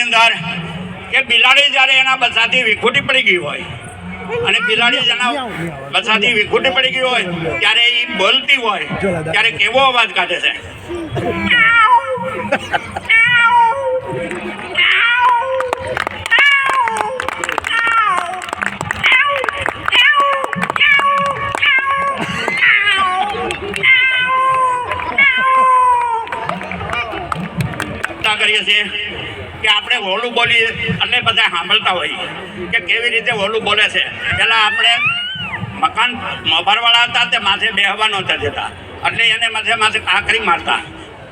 અંદર કે બિલાડી જ્યારે એના બચ્ચાથી વિખૂટી પડી ગઈ હોય અને બિલાડી જેના બચ્ચાથી વિખૂટી પડી ગઈ હોય ત્યારે એ બોલતી હોય ત્યારે કેવો અવાજ કાઢે છે? કરીએ છીએ કે આપણે વોલું બોલીએ એટલે બધા સાંભળતા હોઈએ કે કેવી રીતે વોલું બોલે છે. પહેલાં આપણે મકાન મોભરવાળા હતા તે માથે બેહવા નહોતા દેતા એટલે એને માથે માથે કાંકરી મારતા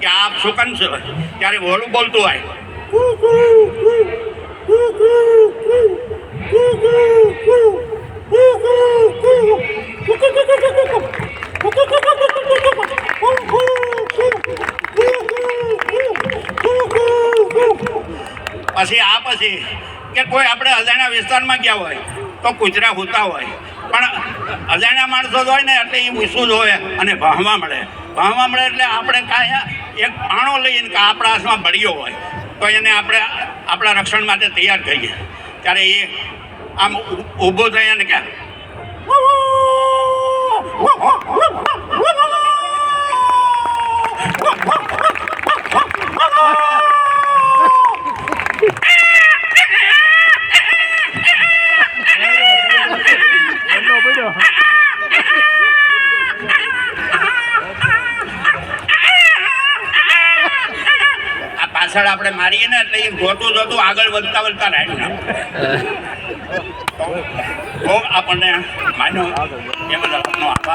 કે આ સુકન છે. ત્યારે વોલું બોલતું હોય પછી કે કોઈ આપણે અજાણ્યા વિસ્તારમાં ગયા હોય તો કૂતરા હોતા હોય પણ અજાણ્યા માણસો હોય ને એટલે એ ઊંચું જ હોય અને ભાવવા મળે એટલે આપણે કાંઈ એક પાણો લઈને કે આપણા હાથમાં બળીઓ હોય તો એને આપણે આપણા રક્ષણ માટે તૈયાર કરીએ. ત્યારે એ આમ ઊભો થઈ અને કે પાછળ આપણે મારીએ ને એટલે એ જોતું જોતું આગળ વધતા રાખ્યું તો આપણને માન્યો એ બધા